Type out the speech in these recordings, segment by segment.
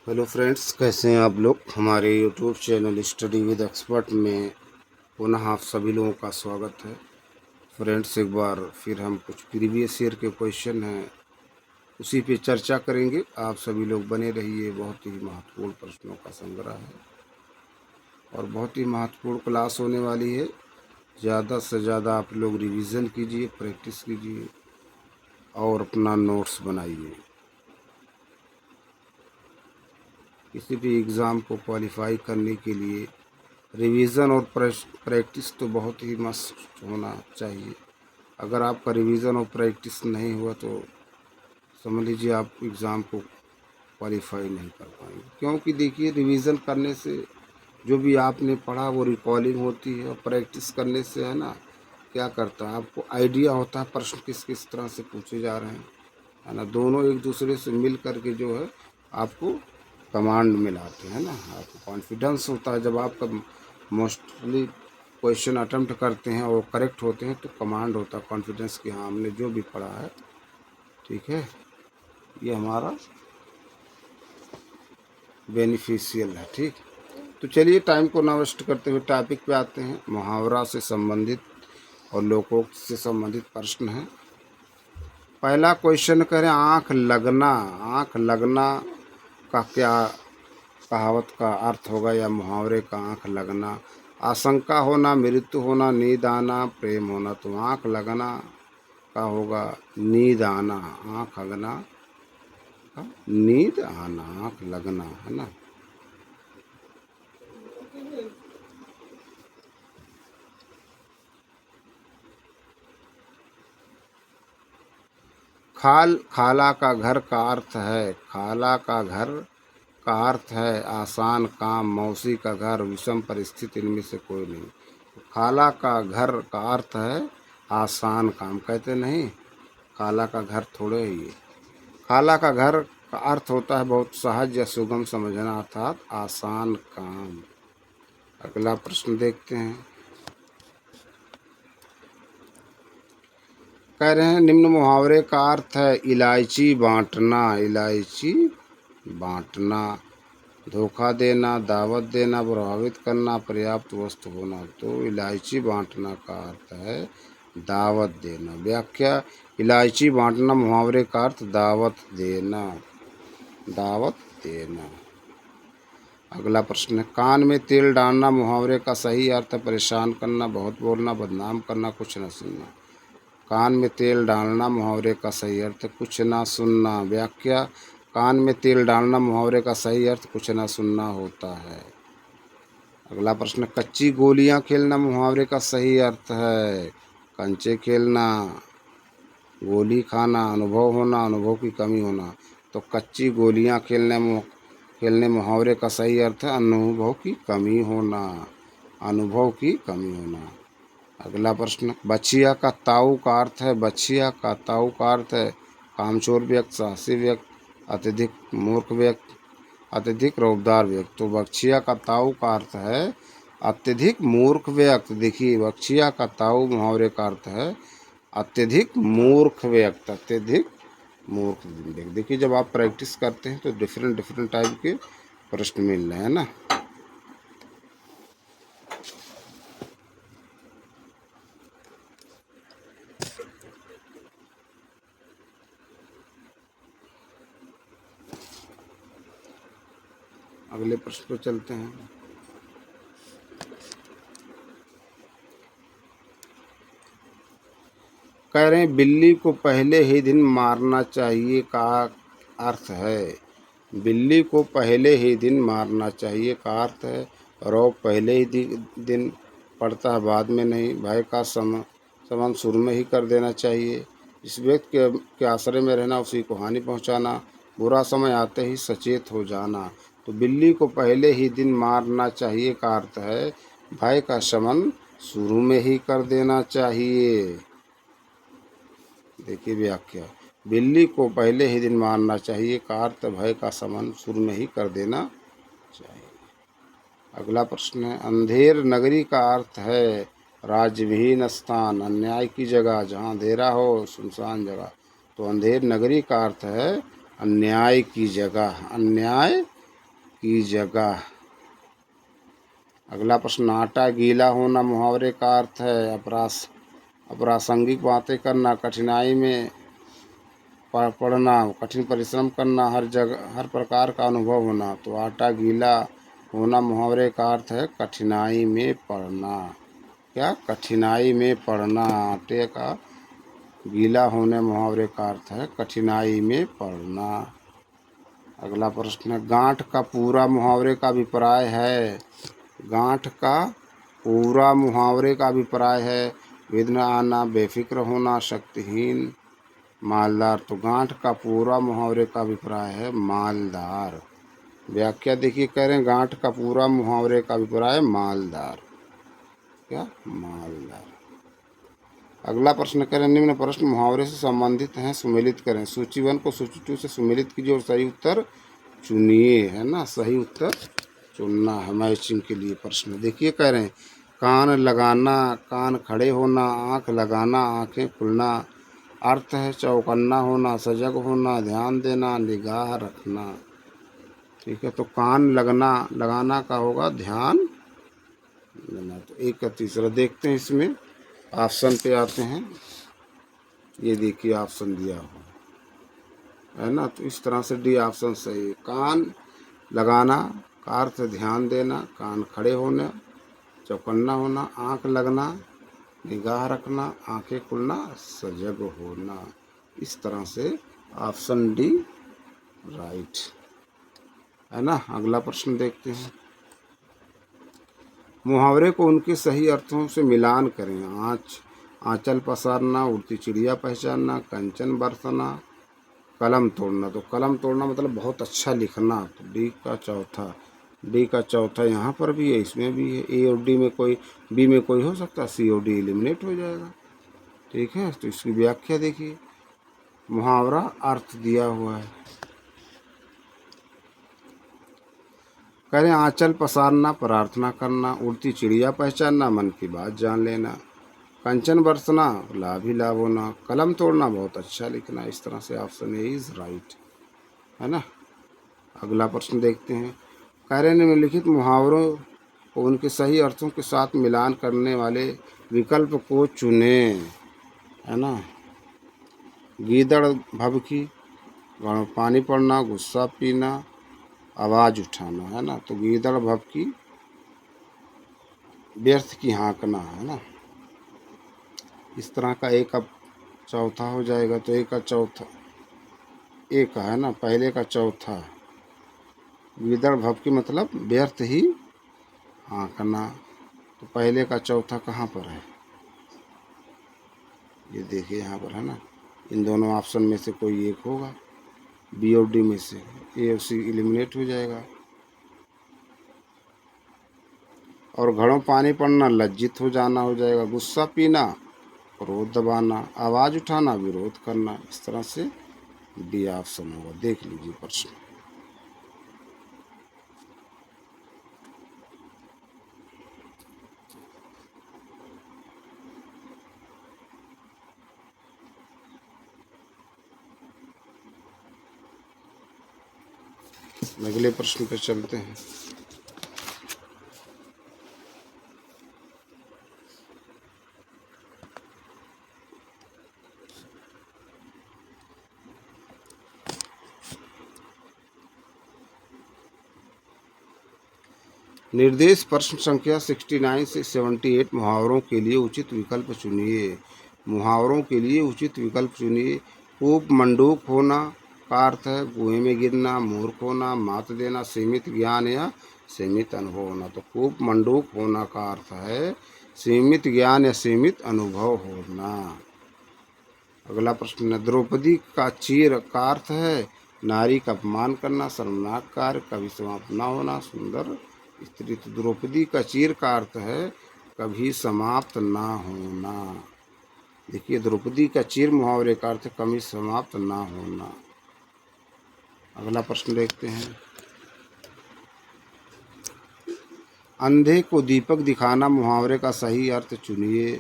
Hello friends, कैसे हैं आप लोग। हमारे YouTube channel study with expert में पुनः आप सभी लोगों का स्वागत है। फ्रेंड्स, एक बार फिर हम कुछ प्रीवियस ईयर के क्वेश्चन हैं उसी पे चर्चा करेंगे। आप सभी लोग बने रहिए। बहुत ही महत्वपूर्ण प्रश्नों का संग्रह है और बहुत ही महत्वपूर्ण क्लास होने वाली है। ज़्यादा से ज़्यादा आप लोग रिवीजन कीजिए, प्रैक्टिस कीजिए और अपना नोट्स बनाइए। किसी भी एग्ज़ाम को क्वालिफाई करने के लिए रिवीज़न और प्रैक्टिस तो बहुत ही मस्ट होना चाहिए। अगर आपका रिवीज़न और प्रैक्टिस नहीं हुआ तो समझ लीजिए आप एग्ज़ाम को क्वालिफाई नहीं कर पाएंगे। क्योंकि देखिए, रिवीज़न करने से जो भी आपने पढ़ा वो रिकॉलिंग होती है और प्रैक्टिस करने से है ना, क्या करता है, आपको आइडिया होता है प्रश्न किस किस तरह से पूछे जा रहे हैं, है ना। दोनों एक दूसरे से मिल करके जो है आपको कमांड में लाते हैं ना। आपको कॉन्फिडेंस होता है जब आपका मोस्टली क्वेश्चन अटेम्प्ट करते हैं और करेक्ट होते हैं तो कमांड होता है, कॉन्फिडेंस कि हाँ हमने जो भी पढ़ा है ठीक है, ये हमारा बेनिफिशियल है। ठीक, तो चलिए टाइम को ना वेस्ट करते हुए टॉपिक पे आते हैं। मुहावरा से संबंधित और लोकोक्त से संबंधित प्रश्न है। पहला क्वेश्चन करें, आँख लगना। आँख लगना का क्या कहावत का अर्थ होगा या मुहावरे का आँख लगना? आशंका होना, मृत्यु होना, नींद आना, प्रेम होना। तो आँख लगना का होगा नींद आना। आँख लगना का नींद आना, आँख लगना, है ना। खाला का घर का अर्थ है, खाला का घर का अर्थ है आसान काम। मौसी का घर विषम परिस्थिति, इनमें से कोई नहीं। खाला का घर का अर्थ है आसान काम। कहते नहीं, खाला का घर थोड़े ही है। खाला का घर का अर्थ होता है बहुत सहज या सुगम समझना, अर्थात आसान काम। अगला प्रश्न देखते हैं। कह रहे हैं निम्न मुहावरे का अर्थ है इलायची बांटना। इलायची बांटना, धोखा देना, दावत देना, प्रभावित करना, पर्याप्त वस्तु होना। तो इलायची बांटना का अर्थ है दावत देना। व्याख्या, इलायची बांटना मुहावरे का अर्थ दावत देना। दावत देना। अगला प्रश्न है, कान में तेल डालना मुहावरे का सही अर्थ है परेशान करना, बहुत बोलना, बदनाम करना, कुछ न सुनना। कान में तेल डालना मुहावरे का सही अर्थ कुछ ना सुनना। व्याख्या, कान में तेल डालना मुहावरे का सही अर्थ कुछ ना सुनना होता है। अगला प्रश्न, कच्ची गोलियां खेलना मुहावरे का सही अर्थ है कंचे खेलना। गोली खाना, अनुभव होना, अनुभव की कमी होना। तो कच्ची गोलियां खेलने मुहावरे का सही अर्थ है अनुभव की कमी होना। अनुभव की कमी होना। अगला प्रश्न, बछिया का ताऊ का अर्थ है, बछिया का ताऊ का अर्थ है कामचोर व्यक्ति, साहसी व्यक्ति, अत्यधिक मूर्ख व्यक्ति, अत्यधिक रौबदार व्यक्ति। तो बछिया का ताऊ का अर्थ है अत्यधिक मूर्ख व्यक्ति। देखिए, बछिया का ताऊ मुहावरे का अर्थ है अत्यधिक मूर्ख व्यक्ति, अत्यधिक मूर्ख व्यक्ति। देखिए, जब आप प्रैक्टिस करते हैं तो डिफरेंट डिफरेंट टाइप के प्रश्न मिल रहे हैं ना। अगले प्रश्न पर चलते हैं। कह रहे हैं बिल्ली को पहले ही दिन मारना चाहिए का अर्थ है। बिल्ली को पहले ही दिन मारना चाहिए का अर्थ है रौब पहले ही दिन पड़ता है, बाद में नहीं। भय का संबंध शुरू में ही कर देना चाहिए। जिस व्यक्ति के आश्रय में रहना उसी को हानि पहुंचाना। बुरा समय आते ही सचेत हो जाना। तो बिल्ली को पहले ही दिन मारना चाहिए का अर्थ है भय का शमन शुरू में ही कर देना चाहिए। देखिए व्याख्या, बिल्ली को पहले ही दिन मारना चाहिए का अर्थ भय का शमन शुरू में ही कर देना चाहिए। अगला प्रश्न है, अंधेर नगरी का अर्थ है राज्यविहीन स्थान, अन्याय की जगह, जहाँ अंधेरा हो, सुनसान जगह। तो अंधेर नगरी का अर्थ है अन्याय की जगह, अन्याय की जगह। अगला प्रश्न, आटा गीला होना मुहावरे का अर्थ है अप्रासंगिक बातें करना, कठिनाई में पड़ना, कठिन परिश्रम करना, हर जगह हर प्रकार का अनुभव होना। तो आटा गीला होना मुहावरे का अर्थ है कठिनाई में पड़ना। क्या? कठिनाई में पड़ना। आटे का गीला होने मुहावरे का अर्थ है कठिनाई में पड़ना। अगला प्रश्न है, गांठ का पूरा मुहावरे का अभिप्राय है। गांठ का पूरा मुहावरे का अभिप्राय है विघ्न आना, बेफिक्र होना, शक्तिहीन, मालदार। तो गांठ का पूरा मुहावरे का अभिप्राय है मालदार। व्याख्या देखिए, कह रहे हैं गांठ का पूरा मुहावरे का अभिप्राय मालदार। क्या? मालदार। अगला प्रश्न करें, निम्न प्रश्न मुहावरे से संबंधित हैं, सुमेलित करें। सूची 1 को सूची 2 से सुमेलित कीजिए और सही उत्तर चुनिए। है ना, सही उत्तर चुनना है मैचिंग के लिए। प्रश्न देखिए, कह रहे हैं कान लगाना, कान खड़े होना, आँख लगाना, आँखें खुलना। अर्थ है चौकन्ना होना, सजग होना, ध्यान देना, निगाह रखना। ठीक है, तो कान लगाना का होगा ध्यान देना। तो एक का तीसरा देखते हैं, इसमें ऑप्शन पे आते हैं। ये देखिए ऑप्शन दिया हुआ है ना, तो इस तरह से डी ऑप्शन सही है। कान लगाना का अर्थ ध्यान देना, कान खड़े होना, चौकन्ना होना, आँख लगना, निगाह रखना, आंखें खुलना, सजग होना। इस तरह से ऑप्शन डी राइट है ना। अगला प्रश्न देखते हैं, मुहावरे को उनके सही अर्थों से मिलान करें। आंचल पसारना, उड़ती चिड़िया पहचानना, कंचन बरसना, कलम तोड़ना। तो कलम तोड़ना मतलब बहुत अच्छा लिखना। तो डी का चौथा यहाँ पर भी है, इसमें भी है। ए और डी में कोई, बी में कोई हो सकता है, सी और डी एलिमिनेट हो जाएगा। ठीक है, तो इसकी व्याख्या देखिए, मुहावरा अर्थ दिया हुआ है। कह रहे हैं आंचल पसारना, प्रार्थना करना, उड़ती चिड़िया पहचानना, मन की बात जान लेना, कंचन बरसना, लाभ ही लाभ होना, कलम तोड़ना, बहुत अच्छा लिखना। इस तरह से ऑप्शन ए इज राइट है ना। अगला प्रश्न देखते हैं, कह रहे हैं निम्नलिखित मुहावरों को उनके सही अर्थों के साथ मिलान करने वाले विकल्प को चुने। है ना, गीदड़ भभकी, घड़ों पानी पड़ना, गुस्सा पीना, आवाज़ उठाना। है ना, तो गीदड़ भभकी, व्यर्थ की हाँकना। है ना, इस तरह का एक अब चौथा हो जाएगा। तो एक का चौथा, एक है ना, पहले का चौथा, गीदड़ भभकी मतलब व्यर्थ ही हाँकना। तो पहले का चौथा कहाँ पर है? ये देखिए यहाँ पर है ना, इन दोनों ऑप्शन में से कोई एक होगा, बी और डी में से। ए और सी एलिमिनेट हो जाएगा। और घड़ों पानी पड़ना लज्जित हो जाना हो जाएगा, गुस्सा पीना क्रोध दबाना, आवाज़ उठाना विरोध करना। इस तरह से डी ऑप्शन होगा। देख लीजिए प्रश्न। अगले प्रश्न पे चलते हैं। निर्देश प्रश्न संख्या 69 से 78, मुहावरों के लिए उचित विकल्प चुनिए। मुहावरों के लिए उचित विकल्प चुनिए। कूप मंडूक होना का अर्थ है कुएं में गिरना, मूर्ख होना, मात देना, सीमित ज्ञान या सीमित अनुभव होना। तो कूप मंडूक होना का अर्थ है सीमित ज्ञान या सीमित अनुभव होना। अगला प्रश्न है, द्रौपदी का चीर का अर्थ है नारी का अपमान करना, शर्मनाक कार्य, कभी समाप्त न होना, सुंदर स्त्री। तो द्रौपदी का चीर का अर्थ है कभी समाप्त ना होना। देखिए, द्रौपदी का चीर मुहावरे का अर्थ कभी समाप्त ना होना। अगला प्रश्न देखते हैं, अंधे को दीपक दिखाना मुहावरे का सही अर्थ चुनिए।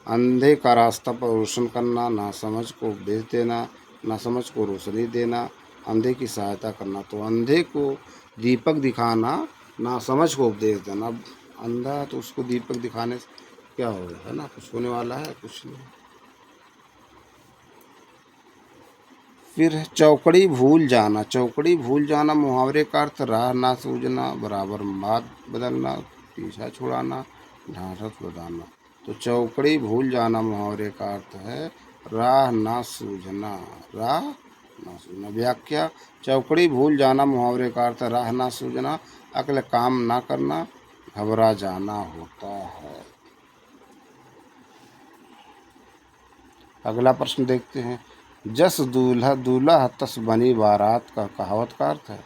अंधे का रास्ता पर रोशन करना, नासमझ को उपदेश देना, नासमझ को रोशनी देना, अंधे की सहायता करना। तो अंधे को दीपक दिखाना ना समझ को उपदेश देना। अब अंधा है तो उसको दीपक दिखाने से क्या होगा, है ना, कुछ होने वाला है कुछ नहीं। फिर चौकड़ी भूल जाना, चौकड़ी भूल जाना मुहावरे का अर्थ राह ना सूझना, बराबर बात बदलना, पीछा छुड़ाना, ढांढस बदलना। तो चौकड़ी भूल जाना मुहावरे का अर्थ है राह ना सूझना, राह ना सूझना। व्याख्या, चौकड़ी भूल जाना मुहावरे का अर्थ राह ना सूझना, अक्ल काम ना करना, घबरा जाना होता है। अगला प्रश्न देखते हैं। जस दूल्हा दूल्हा तस बनी बारात का कहावत का अर्थ है।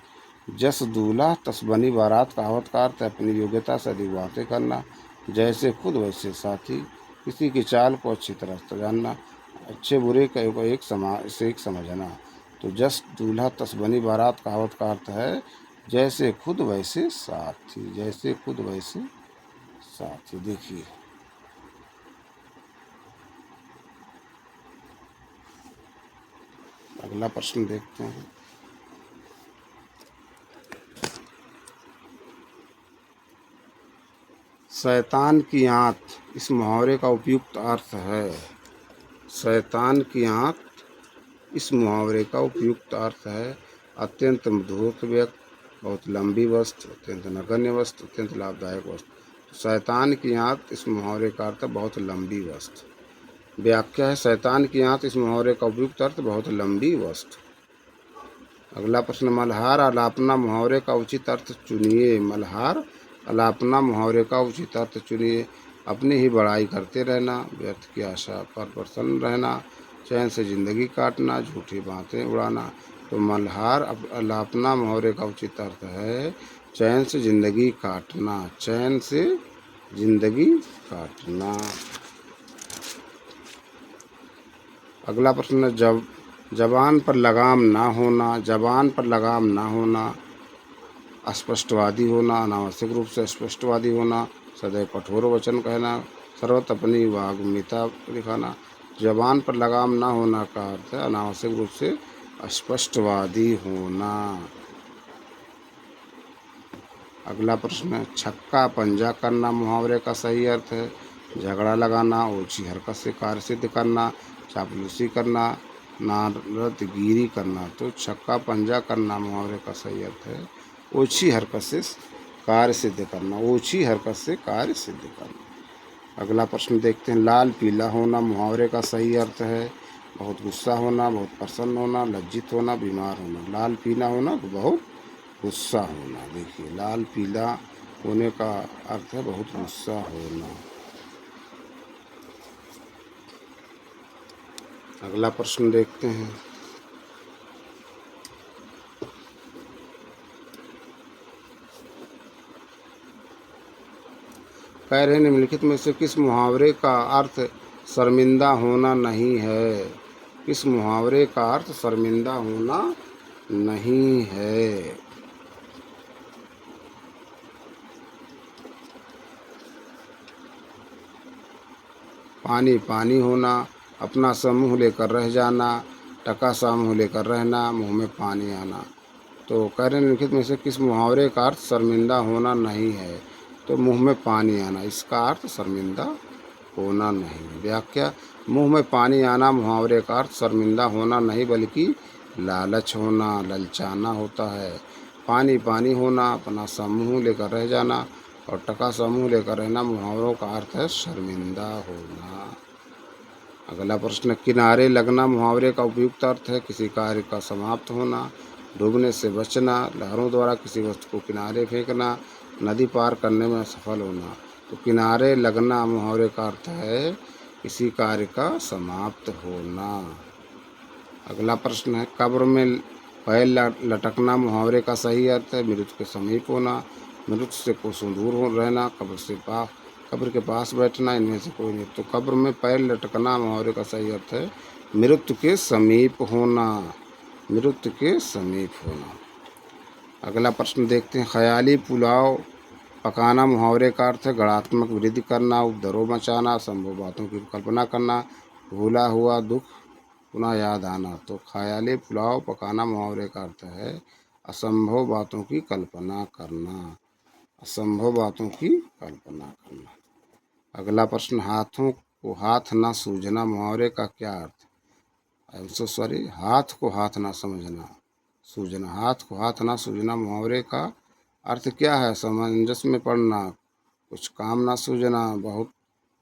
जस दूल्हा तस बनी बारात कहावत का अर्थ है अपनी योग्यता से अधिक बातें करना, जैसे खुद वैसे साथी, किसी की चाल को अच्छी तरह से जानना, अच्छे बुरे को एक समझना। तो जस दूल्हा तस बनी बारात कहावत का अर्थ है जैसे खुद वैसे साथी, जैसे खुद वैसे साथी। देखिए अगला प्रश्न देखते हैं। शैतान की आंत, इस मुहावरे का उपयुक्त अर्थ है। शैतान की आंत, इस मुहावरे का उपयुक्त अर्थ है अत्यंत मधुर व्यक्ति, बहुत लंबी वस्तु, अत्यंत नगण्य वस्तु, अत्यंत लाभदायक वस्तु। शैतान की आंत, इस मुहावरे का अर्थ बहुत लंबी वस्तु। व्याख्या है, शैतान की आंत, इस मुहावरे का उपयुक्त अर्थ बहुत लंबी वस्तु। अगला प्रश्न, मल्हार अलापना मुहावरे का उचित अर्थ चुनिए। मल्हार अलापना मुहावरे का उचित अर्थ चुनिए। अपनी ही बड़ाई करते रहना, व्यर्थ की आशा पर प्रसन्न रहना, चैन से जिंदगी काटना, झूठी बातें उड़ाना। तो मल्हार अलापना मुहावरे का उचित अर्थ है चैन से जिंदगी काटना, चैन से जिंदगी काटना। अगला प्रश्न, जब जबान पर लगाम ना होना, जबान पर लगाम ना होना, अस्पष्टवादी होना, अनावश्यक रूप से अस्पष्टवादी होना, सदैव कठोर वचन कहना, सर्वत्र अपनी वाग्मिता दिखाना। जबान पर लगाम ना होना का अर्थ है अनावश्यक रूप से अस्पष्टवादी होना। अगला प्रश्न है, छक्का पंजा करना मुहावरे का सही अर्थ है झगड़ा लगाना, ओछी हरकत से कार्य सिद्ध करना, चापलूसी करना, नारदगिरी करना। तो छक्का पंजा करना मुहावरे का सही अर्थ है ओछी हरकत से कार्य सिद्ध करना, ओछी हरकत से कार्य सिद्ध करना। अगला प्रश्न देखते हैं, लाल पीला होना मुहावरे का सही अर्थ है बहुत गुस्सा होना, बहुत प्रसन्न होना, लज्जित होना, बीमार होना। लाल पीला होना बहुत गुस्सा होना। देखिए लाल पीला होने का अर्थ है बहुत गुस्सा होना। अगला प्रश्न देखते हैं, कह रहे निम्नलिखित में से किस मुहावरे का अर्थ शर्मिंदा होना नहीं है। किस मुहावरे का अर्थ शर्मिंदा होना नहीं है। पानी पानी होना, अपना समूह लेकर रह जाना, टका सा मुँह लेकर रहना, मुंह में पानी आना। तो कह रहे निम्नलिखित में से किस मुहावरे का अर्थ शर्मिंदा होना नहीं है। तो मुंह में पानी आना, इसका अर्थ शर्मिंदा होना नहीं। व्याख्या, मुंह में पानी आना मुहावरे का अर्थ शर्मिंदा होना नहीं बल्कि लालच होना, ललचाना होता है। पानी पानी होना, अपना समूह लेकर रह जाना और टका समूह लेकर रहना मुहावरों का अर्थ है शर्मिंदा होना। अगला प्रश्न, किनारे लगना मुहावरे का उपयुक्त अर्थ है किसी कार्य का समाप्त होना, डूबने से बचना, लहरों द्वारा किसी वस्तु को किनारे फेंकना, नदी पार करने में असफल होना। तो किनारे लगना मुहावरे का अर्थ है किसी कार्य का समाप्त होना। अगला प्रश्न है, कब्र में पैर लटकना मुहावरे का सही अर्थ है मृत्यु के समीप होना, मृत्यु से कोसों दूर हो रहना, कब्र के पास बैठना, इनमें से कोई नहीं। तो कब्र में पैर लटकना मुहावरे का सही अर्थ है मृत्यु के समीप होना, मृत्यु के समीप होना। अगला प्रश्न देखते हैं, ख्याली पुलाव पकाना मुहावरे का अर्थ है गणात्मक वृद्धि करना, उपद्रव मचाना, संभव बातों की कल्पना करना, भूला हुआ दुख पुनः याद आना। तो ख्याली पुलाव पकाना मुहावरे का अर्थ है असंभव बातों की कल्पना करना, असंभव बातों की कल्पना करना। अगला प्रश्न, हाथों को हाथ ना सूझना मुहावरे का क्या अर्थ? आई एम सो सॉरी, हाथ को हाथ ना समझना सूझना, हाथ को हाथ ना सूझना मुहावरे का अर्थ क्या है? सामंजस्य में पड़ना, कुछ काम ना सूझना, बहुत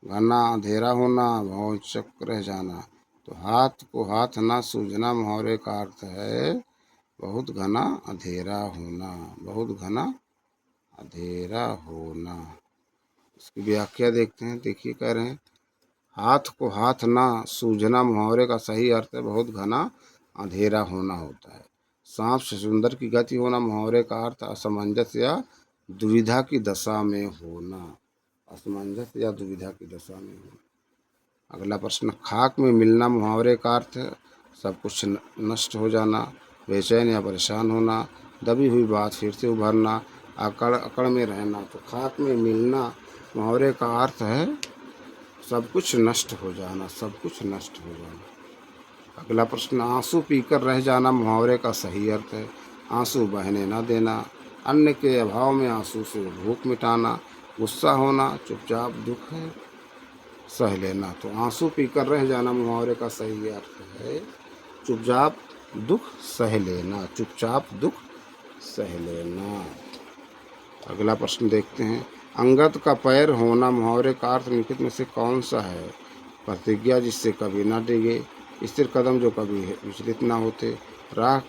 घना अंधेरा होना, भौचक रह जाना। तो हाथ को हाथ ना सूझना मुहावरे का अर्थ है बहुत घना अंधेरा होना, बहुत घना अंधेरा होना। इसकी व्याख्या देखते हैं। देखिए, कह रहे हैं हाथ को हाथ ना सूझना मुहावरे का सही अर्थ है बहुत घना अंधेरा होना होता है। सांप से सुंदर की गति होना मुहावरे का अर्थ असमंजस या दुविधा की दशा में होना, असमंजस या दुविधा की दशा में होना। अगला प्रश्न, खाक में मिलना मुहावरे का अर्थ है सब कुछ नष्ट हो जाना, बेचैन या परेशान होना, दबी हुई बात फिर से उभरना, अकड़ अकड़ में रहना। तो खाक में मिलना मुहावरे का अर्थ है सब कुछ नष्ट हो जाना, सब कुछ नष्ट हो जाना। अगला प्रश्न, आंसू पीकर रह जाना मुहावरे का सही अर्थ है आंसू बहने न देना, अन्न के अभाव में आंसू से भूख मिटाना, गुस्सा होना, चुपचाप दुख है सह लेना। तो आंसू पीकर रह जाना मुहावरे का सही अर्थ है चुपचाप दुख सह लेना, चुपचाप दुख सह लेना। अगला प्रश्न देखते हैं, अंगद का पैर होना मुहावरे का अर्थ निम्नलिखित में से कौन सा है? प्रतिज्ञा जिससे कभी न डिगे, स्थिर कदम जो कभी विचलित न होते, राम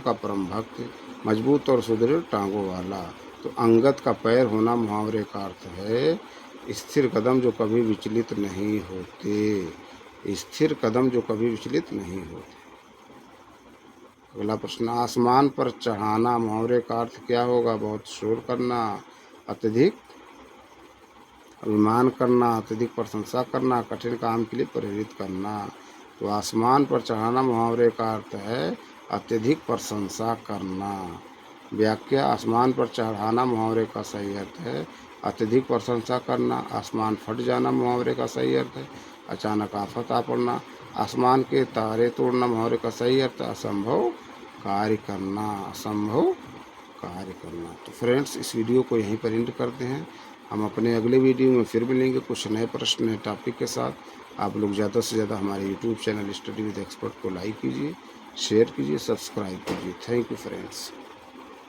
का परम भक्त, मजबूत और सुदृढ़ टांगों वाला। तो अंगद का पैर होना मुहावरे का अर्थ है स्थिर कदम जो कभी विचलित नहीं होते, स्थिर कदम जो कभी विचलित नहीं होते। अगला प्रश्न, आसमान पर चढ़ाना मुहावरे का अर्थ क्या होगा? बहुत शोर करना, अत्यधिक अभिमान करना, अत्यधिक प्रशंसा करना, कठिन काम के लिए प्रेरित करना। तो आसमान पर चढ़ाना मुहावरे का अर्थ है अत्यधिक प्रशंसा करना। व्याख्या, आसमान पर चढ़ाना मुहावरे का सही अर्थ है अत्यधिक प्रशंसा करना, आसमान फट जाना मुहावरे का सही अर्थ है अचानक आफत आ पड़ना, आसमान के तारे तोड़ना मुहावरे का सही अर्थ असंभव कार्य करना, असंभव कार्य करना। तो फ्रेंड्स, इस वीडियो को यहीं पर एंड करते हैं। हम अपने अगले वीडियो में फिर मिलेंगे कुछ नए प्रश्न नए टॉपिक के साथ। आप लोग ज़्यादा से ज़्यादा हमारे YouTube channel study with expert को लाइक कीजिए, शेयर कीजिए, सब्सक्राइब कीजिए। Thank you friends.